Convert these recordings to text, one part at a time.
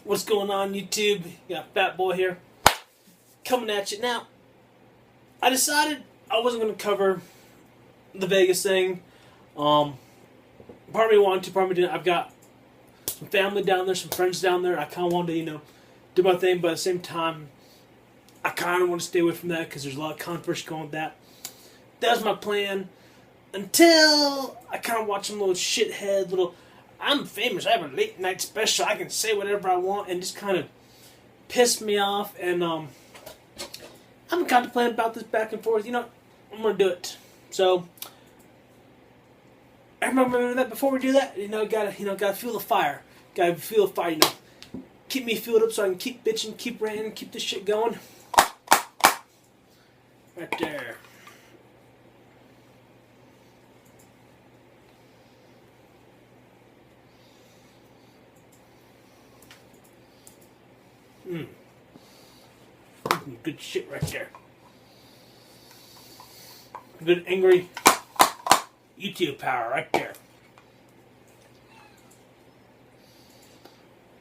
What's going on, YouTube? You got FatBoy here, coming at you. Now, I decided I wasn't going to cover the Vegas thing. Part of me wanted to, part of me didn't. I've got some family down there, some friends down there. I kind of wanted to, do my thing, but at the same time, I kind of want to stay away from that because there's a lot of controversy going with that. That was my plan until I kind of watched some little shithead, I'm famous, I have a late night special, I can say whatever I want, and just kind of pissed me off. And I'm contemplating about this back and forth. I'm going to do it. So, I remember that before we do that, gotta feel the fire. Gotta feel the fire, Keep me fueled up so I can keep bitching, keep ranting, keep this shit going. Right there. Good shit right there. Good angry YouTube power right there.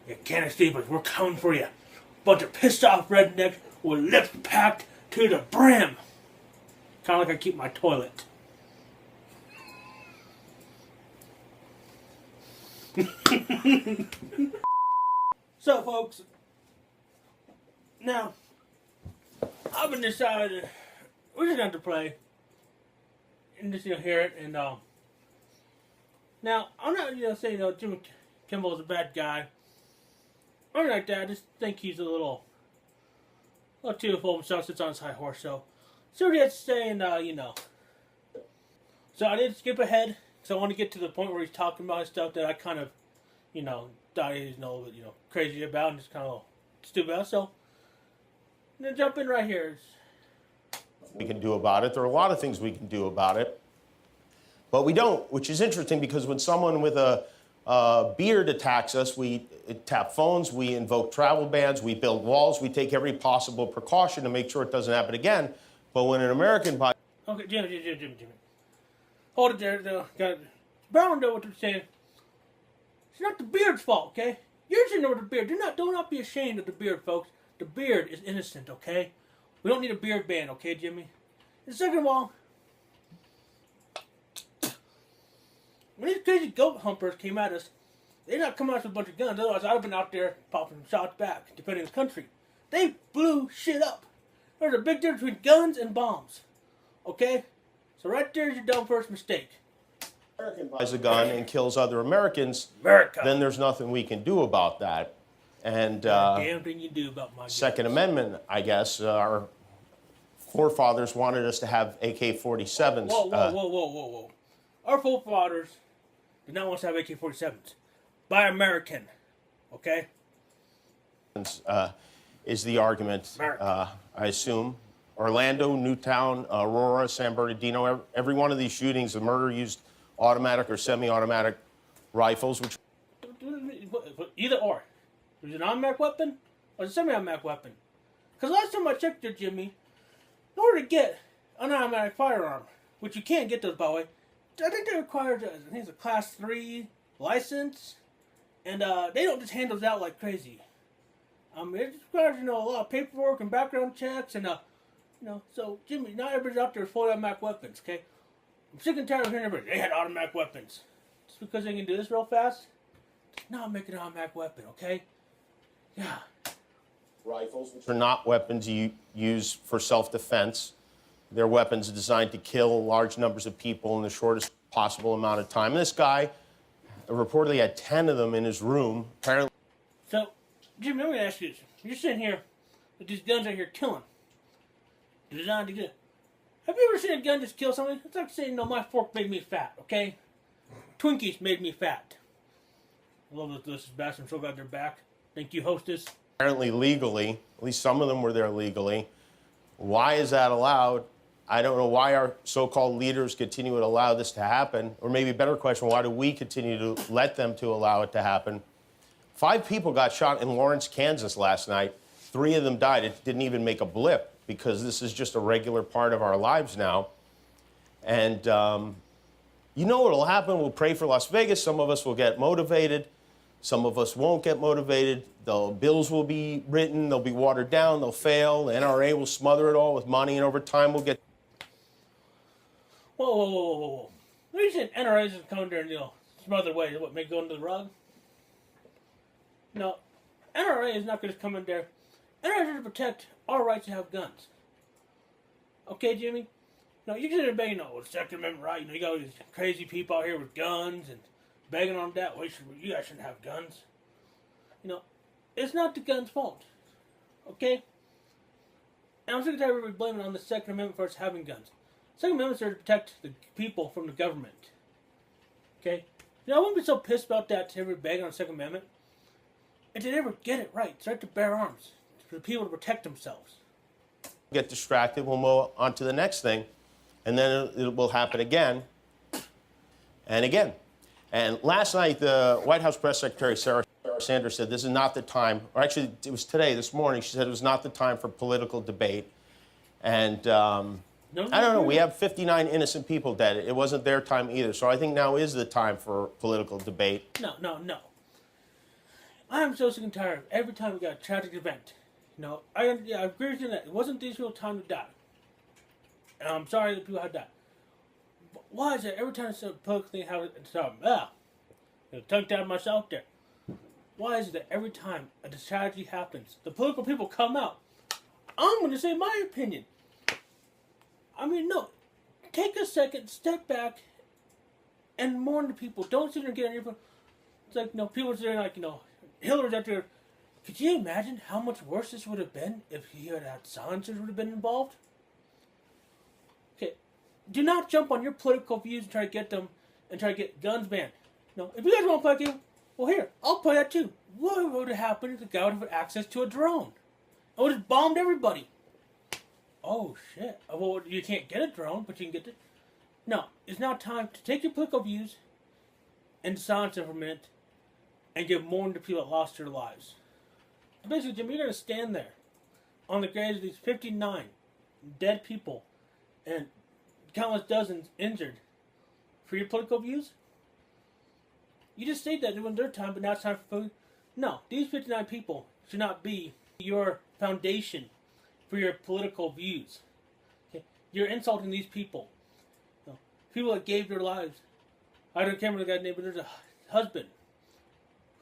You can't escape us. We're coming for you. Bunch of pissed off rednecks with lips packed to the brim. Kind of like I keep my toilet. So, folks, now I've been decided we're just going to play and just hear it. And now I'm not saying Jimmy Kimmel is a bad guy or like that. I just think he's a little too full of himself, sits on his high horse. So see what he has to say, and So I did skip ahead because I want to get to the point where he's talking about his stuff that I kind of thought he was a little bit crazy about and just kind of stupid about. So I'm gonna jump in right here. We can do about it. There are a lot of things we can do about it, but we don't, which is interesting because when someone with a beard attacks us, we tap phones, we invoke travel bans, we build walls, we take every possible precaution to make sure it doesn't happen again. But when an American body... Okay, Jimmy. Hold it there. Brown know what they're saying. It's not the beard's fault, okay? You're sitting there with the beard. Do not be ashamed of the beard, folks. The beard is innocent, okay? We don't need a beard ban, okay, Jimmy? And second of all, when these crazy goat humpers came at us, they not come at us with a bunch of guns. Otherwise, I'd have been out there popping shots back, depending on the country. They blew shit up. There's a big difference between guns and bombs, okay? So right there's your dumb first mistake. American buys a gun and kills other Americans, then there's nothing we can do about that. And damn thing you do about my Second Amendment, I guess, our forefathers wanted us to have AK-47s. Whoa. Our forefathers did not want us to have AK-47s. By American, okay? Is the argument, I assume. Orlando, Newtown, Aurora, San Bernardino, every one of these shootings, the murder used automatic or semi-automatic rifles, which... Either or. Is it an automatic weapon or a semi-automatic weapon? Because last time I checked there, Jimmy, in order to get an automatic firearm, which you can't get those, by the way, I think they require, it's a Class 3 license, and they don't just hand those out like crazy. It requires, a lot of paperwork and background checks, and, so, Jimmy, not everybody's out there with fully automatic weapons, okay? I'm sick and tired of hearing everybody, they had automatic weapons. Just because they can do this real fast, does not make an automatic weapon, okay? Yeah. Rifles, which are not weapons you use for self-defense. They're weapons designed to kill large numbers of people in the shortest possible amount of time. And this guy reportedly had 10 of them in his room. Apparently. So, Jimmy, let me ask you this. You're sitting here with these guns out here killing. They're designed to kill. Have you ever seen a gun just kill somebody? It's like saying, my fork made me fat, okay? Twinkies made me fat. I love those delicious bastards. I'm so glad they're back. Thank you, hostess. Apparently legally, at least some of them were there legally. Why is that allowed? I don't know why our so-called leaders continue to allow this to happen. Or maybe a better question, why do we continue to let them to allow it to happen? 5 people got shot in Lawrence, Kansas last night. 3 of them died. It didn't even make a blip because this is just a regular part of our lives now. And you know what will happen? We'll pray for Las Vegas. Some of us will get motivated. Some of us won't get motivated. The bills will be written, they'll be watered down, they'll fail. The NRA will smother it all with money, and over time we'll get. Whoa, whoa, whoa, whoa, whoa. What are you saying? NRA is just coming there and, smother away. What, make it go under the rug? No. NRA is not going to come in there. NRA is there to protect our rights to have guns. Okay, Jimmy? No, you consider begging, the Second Amendment right. You got all these crazy people out here with guns and begging on that. Well, you guys shouldn't have guns. It's not the gun's fault. Okay? And I'm sick of everybody blaming on the Second Amendment for us having guns. Second Amendment's there to protect the people from the government. Okay? I wouldn't be so pissed about that to everybody begging on the Second Amendment. If they never get it right, start to bear arms for the people to protect themselves. Get distracted, we'll move on to the next thing, and then it will happen again and again. And last night, the White House Press Secretary Sarah Sanders said this is not the time, or actually it was today, this morning, she said it was not the time for political debate. And I don't know, we have 59 innocent people dead. It wasn't their time either. So I think now is the time for political debate. No. I am so sick and tired of every time we got a tragic event. I agree with you that it wasn't these people's time to die. And I'm sorry that people had died. But why is it every time it's a political thing, tongue tied myself there. Why is it that every time a tragedy happens, the political people come out? I'm going to say my opinion. No. Take a second, step back, and mourn the people. Don't sit there and get on your phone. It's like, people are sitting like, Hillary's out there. Could you imagine how much worse this would have been if he had silencers would have been involved? Okay. Do not jump on your political views and try to get them and try to get guns banned. If you guys want to play, well, here, I'll play that too. What would have happened if the guy would have had access to a drone? I would have bombed everybody. Oh, shit. Well, you can't get a drone, but you can get it. No, it's now time to take your political views and silence them for a minute and give mourning to people that lost their lives. Basically, Jim, you're going to stand there on the graves of these 59 dead people and countless dozens injured for your political views? You just said that it was their time, but now it's time for food. No, these 59 people should not be your foundation for your political views. Okay? You're insulting these people. People that gave their lives. I don't remember the guy's name, but there's a husband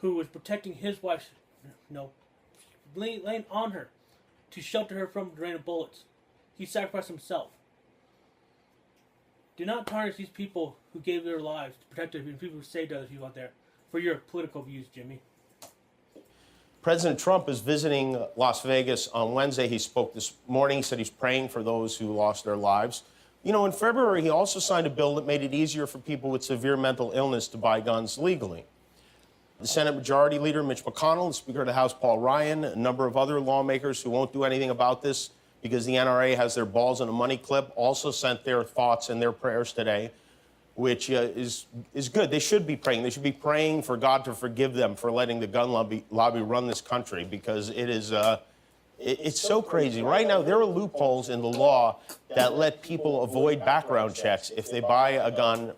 who was protecting his wife, laying on her to shelter her from the rain of bullets. He sacrificed himself. Do not tarnish these people who gave their lives to protect us and people who saved other people out there for your political views, Jimmy. President Trump is visiting Las Vegas on Wednesday. He spoke this morning. He said he's praying for those who lost their lives. In February, he also signed a bill that made it easier for people with severe mental illness to buy guns legally. The Senate Majority Leader Mitch McConnell, the Speaker of the House Paul Ryan, a number of other lawmakers who won't do anything about this because the NRA has their balls in a money clip, also sent their thoughts and their prayers today, which is good. They should be praying. They should be praying for God to forgive them for letting the gun lobby run this country, because it is it's so crazy. Right now, there are loopholes in the law that let people avoid background checks if they buy a gun.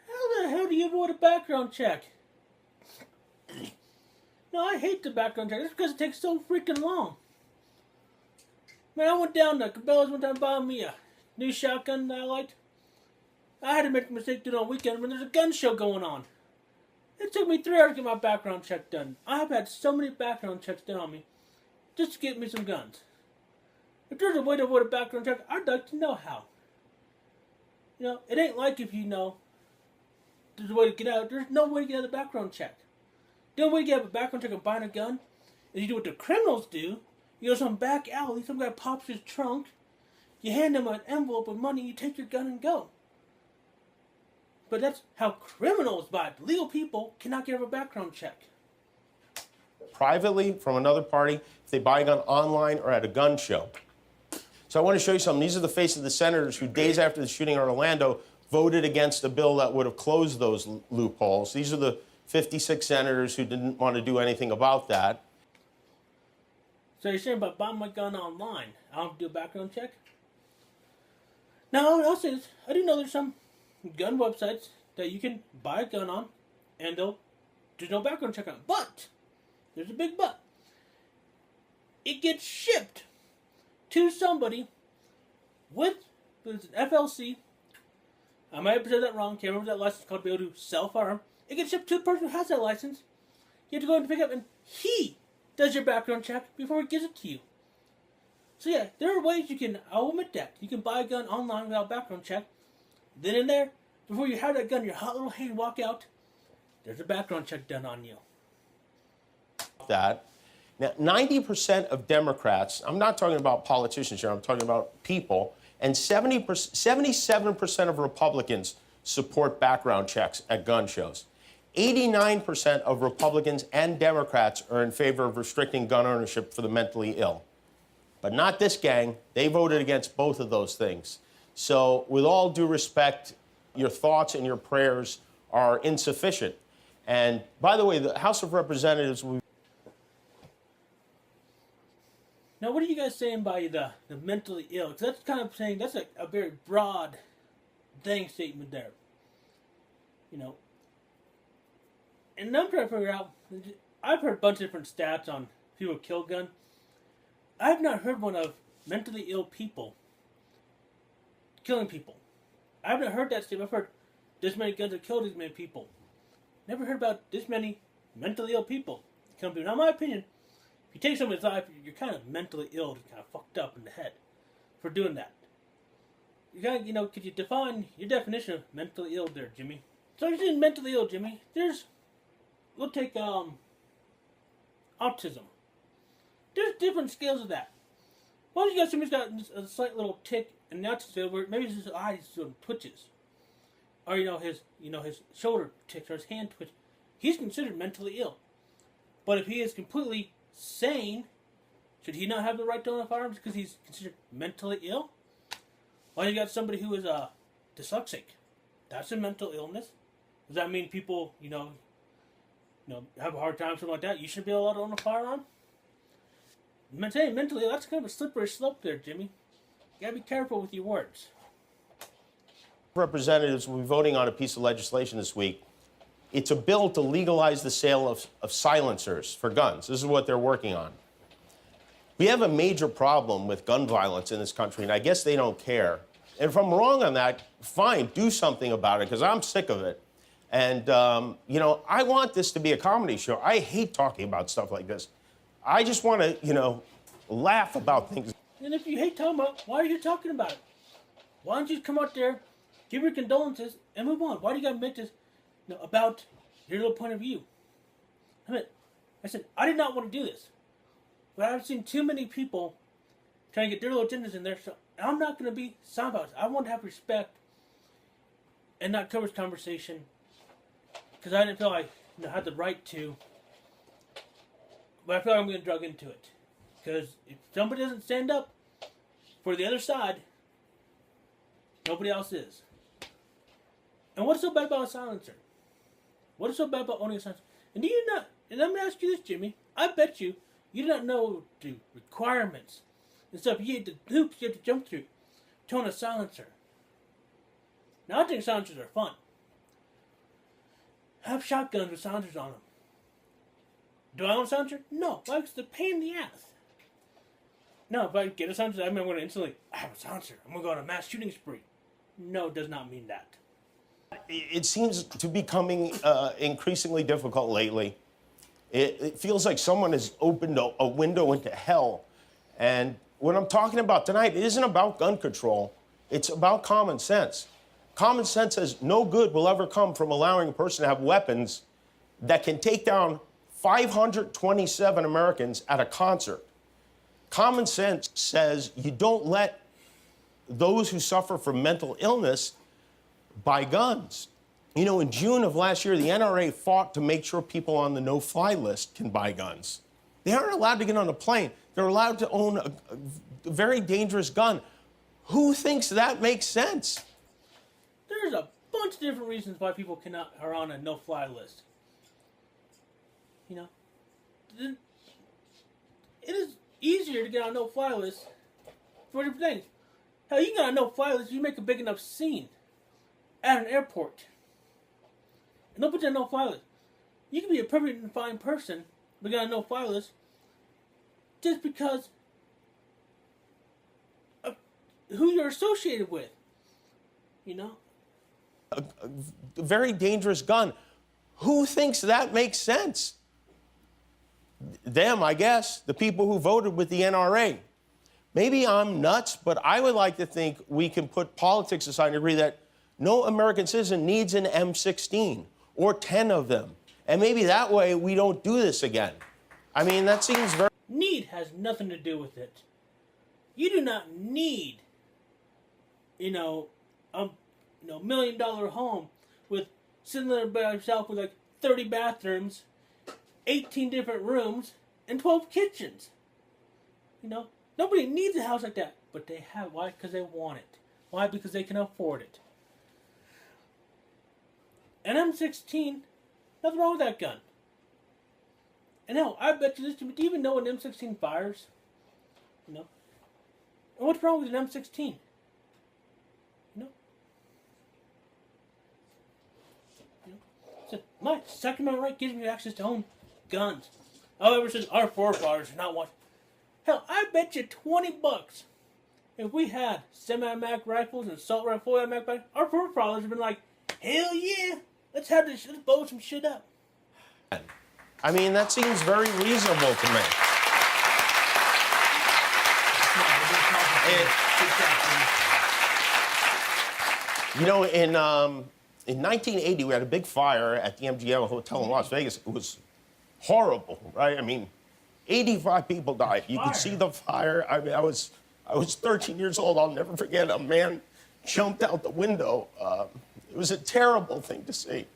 How the hell do you avoid a background check? No, I hate the background check. It's because it takes so freaking long. Man, I went down to Cabela's one time to buy me a new shotgun that I liked. I had to make a mistake doing it on the weekend when there's a gun show going on. It took me 3 hours to get my background check done. I have had so many background checks done on me just to get me some guns. If there's a way to avoid a background check, I'd like to know how. It ain't like if there's a way to get out. There's no way to get out of the background check. The only way to get out of a background check of buying a gun is you do what the criminals do. You go to some back alley, some guy pops his trunk, you hand him an envelope of money, you take your gun and go. But that's how criminals buy it. Legal people cannot get out of a background check. Privately from another party, if they buy a gun online or at a gun show. So I want to show you something. These are the faces of the senators who, days after the shooting in Orlando, voted against a bill that would have closed those loopholes. These are the 56 senators who didn't want to do anything about that. So you're saying about buying my gun online, I don't have to do a background check? No, I'll say this. I do know there's some gun websites that you can buy a gun on, and they'll there's no background check on it. But, there's a big but. It gets shipped to somebody with an FLC. I might have said that wrong. Can't remember that license called to be able to sell a firearm. It gets shipped to the person who has that license. You have to go and pick up, and he does your background check before he gives it to you. So yeah, there are ways you can, I'll admit that. You can buy a gun online without background check. Then in there, before you have that gun in your hot little hand walk out, there's a background check done on you. That. Now, 90% of Democrats, I'm not talking about politicians here, I'm talking about people, and 77% of Republicans support background checks at gun shows. 89% of Republicans and Democrats are in favor of restricting gun ownership for the mentally ill. But not this gang. They voted against both of those things. So with all due respect, your thoughts and your prayers are insufficient. And by the way, the House of Representatives... Now, what are you guys saying by the mentally ill? Because that's kind of saying, that's a very broad statement there. You know. And I'm trying to figure out, I've heard a bunch of different stats on people who kill gun. I've not heard one of mentally ill people killing people. I've not heard that statement. I've heard this many guns have killed this many people. Never heard about this many mentally ill people killing people. Now, in my opinion, if you take someone's life, you're kind of mentally ill, kind of fucked up in the head for doing that. You kind of, could you define your definition of mentally ill there, Jimmy? So you're saying mentally ill, Jimmy. We'll take autism. There's different scales of that. Why don't you got somebody's got a slight little tick and autism where maybe his eyes sort of twitches, or his shoulder ticks or his hand twitches. He's considered mentally ill. But if he is completely sane, should he not have the right to own firearms because he's considered mentally ill? Or you got somebody who is dyslexic. That's a mental illness. Does that mean people, have a hard time, something like that? You should be allowed to own a firearm? Mentally, that's kind of a slippery slope there, Jimmy. You gotta be careful with your words. Representatives will be voting on a piece of legislation this week. It's a bill to legalize the sale of silencers for guns. This is what they're working on. We have a major problem with gun violence in this country, and I guess they don't care. And if I'm wrong on that, fine, do something about it, because I'm sick of it. And, I want this to be a comedy show. I hate talking about stuff like this. I just want to, laugh about things. And if you hate talking about it, why are you talking about it? Why don't you come out there, give your condolences, and move on? Why do you got to make this about your little point of view? I said, I did not want to do this. But I've seen too many people trying to get their little agendas in there, so I'm not going to be silent about it. I want to have respect and not cover this conversation because I didn't feel I had the right to. But I feel like I'm going to drug into it. Because if somebody doesn't stand up for the other side, nobody else is. And what's so bad about a silencer? What is so bad about owning a silencer? And do you not, and let me ask you this, Jimmy, I bet you do not know the requirements and stuff, the hoops you have to jump through to own a silencer. Now, I think silencers are fun. I have shotguns with silencers on them. Do I own a silencer? No. Why? Because it's a pain in the ass. No, if I get a silencer, I'm going to instantly, I have a silencer. I'm going to go on a mass shooting spree. No, it does not mean that. It seems to be becoming increasingly difficult lately. It feels like someone has opened a window into hell. And what I'm talking about tonight isn't about gun control. It's about common sense. Common sense says no good will ever come from allowing a person to have weapons that can take down 527 Americans at a concert. Common sense says you don't let those who suffer from mental illness buy guns. In June of last year, the NRA fought to make sure people on the no-fly list can buy guns. They aren't allowed to get on a plane. They're allowed to own a very dangerous gun. Who thinks that makes sense? There's a bunch of different reasons why people are on a no-fly list. It is easier to get on a no-fly list for different things. Hell, you can get on a no-fly list if you make a big enough scene at an airport. And they'll put you on a no-fly list. You can be a perfectly fine person, but got a no-fly list just because of who you're associated with. You know? A very dangerous gun. Who thinks that makes sense? Them, I guess, the people who voted with the NRA. Maybe I'm nuts, but I would like to think we can put politics aside and agree that no American citizen needs an M16 or 10 of them. And maybe that way we don't do this again. I mean, that seems very... Need has nothing to do with it. You do not need, a $1 million home with sitting there by yourself with like 30 bathrooms, 18 different rooms, and 12 kitchens. Nobody needs a house like that, but they have. Why? Because they want it. Why? Because they can afford it. An M16, nothing wrong with that gun. And hell, I bet you this. Do you even know an M16 fires? And what's wrong with an M16? So my Second Amendment right gives me access to own guns. However, since our forefathers are not one. Hell, I bet you $20 if we had semi-automatic rifles and assault rifle automatic rifles, our forefathers have been like, hell yeah, let's blow some shit up. I mean, that seems very reasonable to me. In 1980, we had a big fire at the MGM Hotel in Las Vegas. It was horrible, right? I mean, 85 people died. You could see the fire. I mean, I was 13 years old. I'll never forget. A man jumped out the window. It was a terrible thing to see.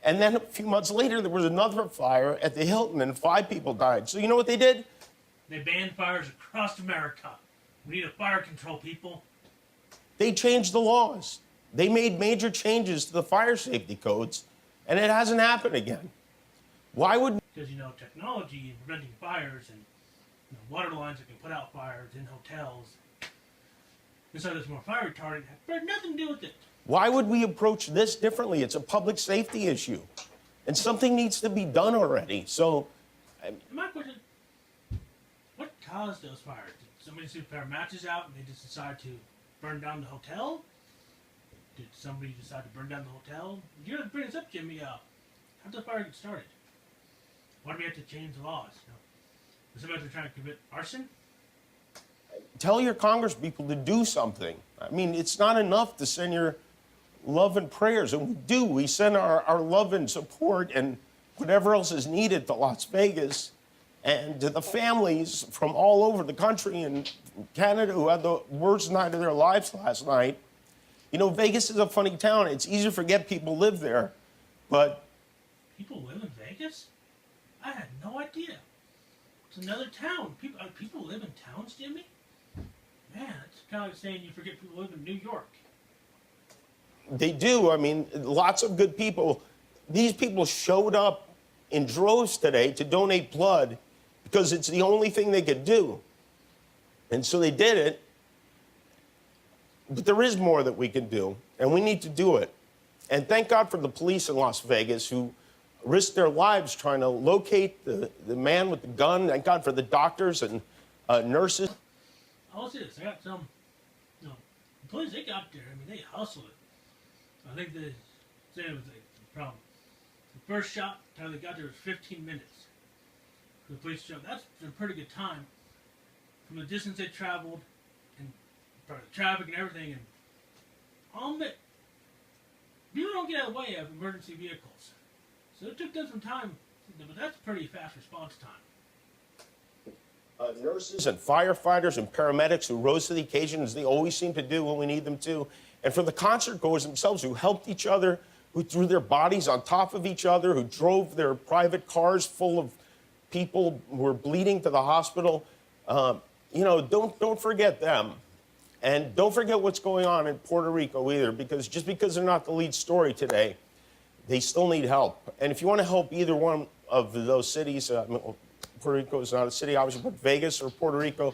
And then a few months later, there was another fire at the Hilton, and 5 people died. So you know what they did? They banned fires across America. We need a fire control, people. They changed the laws. They made major changes to the fire safety codes, and it hasn't happened again. Why would... Because, technology and preventing fires and water lines that can put out fires in hotels. And so there's more fire retardant. But nothing to do with it. Why would we approach this differently? It's a public safety issue. And something needs to be done already. So... My question, what caused those fires? Did somebody see fire matches out and they just decide to burn down the hotel? Did somebody decide to burn down the hotel? You're going to bring this up, Jimmy. How did the fire get started? Why do we have to change the laws? Is somebody trying to commit arson? Tell your congresspeople to do something. I mean, it's not enough to send your love and prayers. And we do. We send our love and support and whatever else is needed to Las Vegas and to the families from all over the country and Canada who had the worst night of their lives last night. Vegas is a funny town. It's easy to forget people live there, but... People live in Vegas? I had no idea. It's another town. People live in towns, Jimmy? Man, it's kind of like saying you forget people live in New York. They do. I mean, lots of good people. These people showed up in droves today to donate blood because it's the only thing they could do. And so they did it. But there is more that we can do, and we need to do it. And thank God for the police in Las Vegas who risked their lives trying to locate the man with the gun. Thank God for the doctors and nurses. I'll say this. I got some, the police, they got there. I mean, they hustled it. I think they said it was the problem. The first shot, the time they got there was 15 minutes. The police showed. That's a pretty good time. From the distance they traveled, and part of the traffic and everything, and I'll admit, people don't get out of the way of emergency vehicles. So it took them some time, but that's pretty fast response time. Nurses and firefighters and paramedics who rose to the occasion, as they always seem to do when we need them to. And for the concert goers themselves who helped each other, who threw their bodies on top of each other, who drove their private cars full of people who were bleeding to the hospital. Don't forget them. And don't forget what's going on in Puerto Rico either, because just because they're not the lead story today, they still need help. And if you want to help either one of those cities, Puerto Rico is not a city, obviously, but Vegas or Puerto Rico,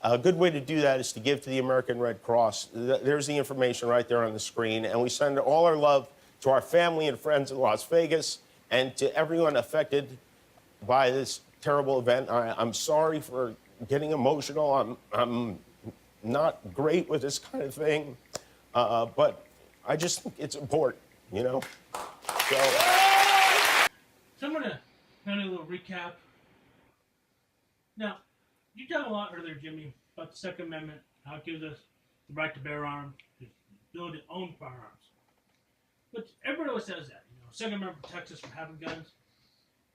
a good way to do that is to give to the American Red Cross. There's the information right there on the screen. And we send all our love to our family and friends in Las Vegas And to everyone affected by this terrible event, I'm sorry for getting emotional. I'm not great with this kind of thing, but I just think it's important, you know? So I'm going to kind of a little recap. Now, you talked a lot earlier, Jimmy, about the Second Amendment, how it gives us the right to bear arms, the ability to own firearms. But everybody always says that, you know, Second Amendment protects us from having guns,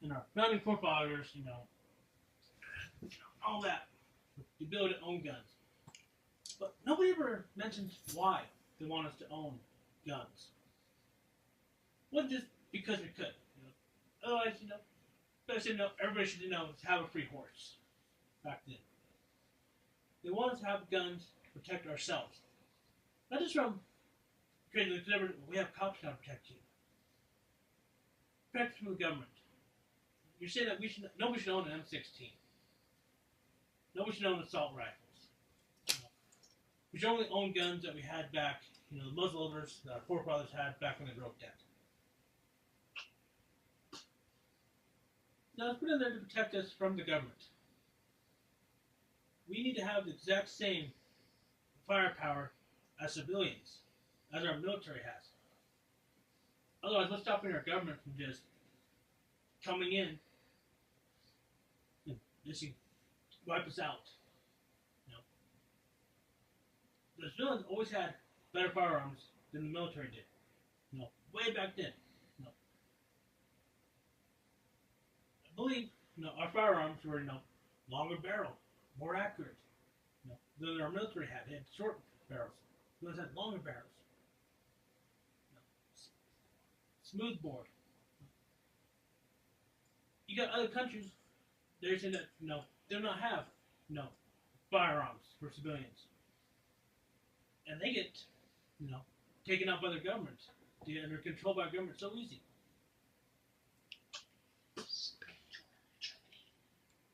and our founding forefathers, you know, all that, the ability to own guns. But nobody ever mentions why they want us to own guns. Well, just because we could. You know? Otherwise, you know, everybody should know to have a free horse back then. They want us to have guns to protect ourselves. Not just from crazy, because we have cops now to protect you. Protect from the government. You're saying that nobody should own an M16. Nobody should own assault rifles. We should only own guns that we had back, you know, the muzzleloaders that our forefathers had back when they wrote that. Now, it's put in there to protect us from the government. We need to have the exact same firepower as civilians, as our military has. Otherwise, what's stopping our government from just coming in and just wipe us out? You know? The civilians always had better firearms than the military did. You know, way back then. You know, I believe, you know, our firearms were, you know, longer barrel, more accurate, you know, than our military had. They had short barrels. The others had longer barrels. You know, smooth bore. You got other countries, they're saying that, you know, they do not have, you know, firearms for civilians. And they get, you know, taken out by their government. And they're controlled by government so easy.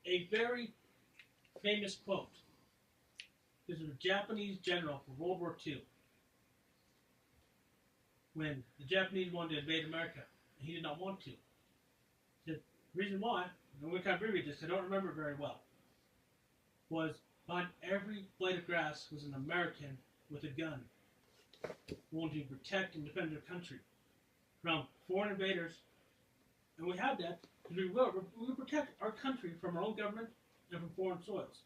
A very famous quote. This is a Japanese general for World War II. When the Japanese wanted to invade America, and he did not want to. He said, the reason why, and we kind of abbreviate this, I don't remember it very well, was behind every blade of grass was an American with a gun, wanting to protect and defend their country from foreign invaders. And we have that because we will protect our country from our own government and from foreign soils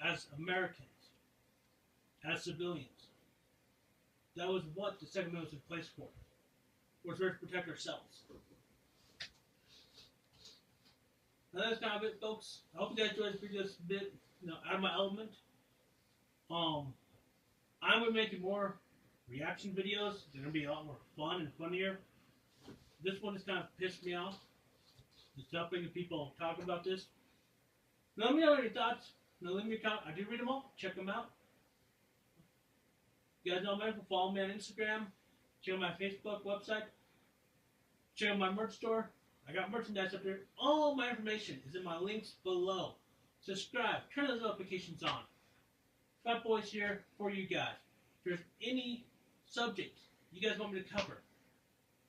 as Americans, as civilians. That was what the Second Amendment was in place for. Was there to protect ourselves. Now that's kind of it, folks. I hope you guys enjoyed this video. Just a bit, you know, out of my element. I'm gonna be making more reaction videos. They're gonna be a lot more fun and funnier. This one just kind of pissed me off. Just helping people talk about this. Now let me know your thoughts. Now leave me a comment. I do read them all. Check them out. You guys know my info. Follow me on Instagram. Check out my Facebook website. Check out my merch store. I got merchandise up there. All my information is in my links below. Subscribe. Turn those notifications on. FatBoy's here for you guys. If there's any subject you guys want me to cover,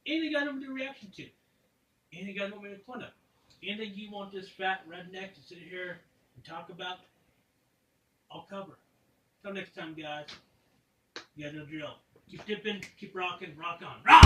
anything you guys want me to do a reaction to, anything you guys want me to point up, anything you want this fat redneck to sit here and talk about, I'll cover. Till next time, guys. You guys know the drill. Keep dipping, keep rocking, rock on. Rock!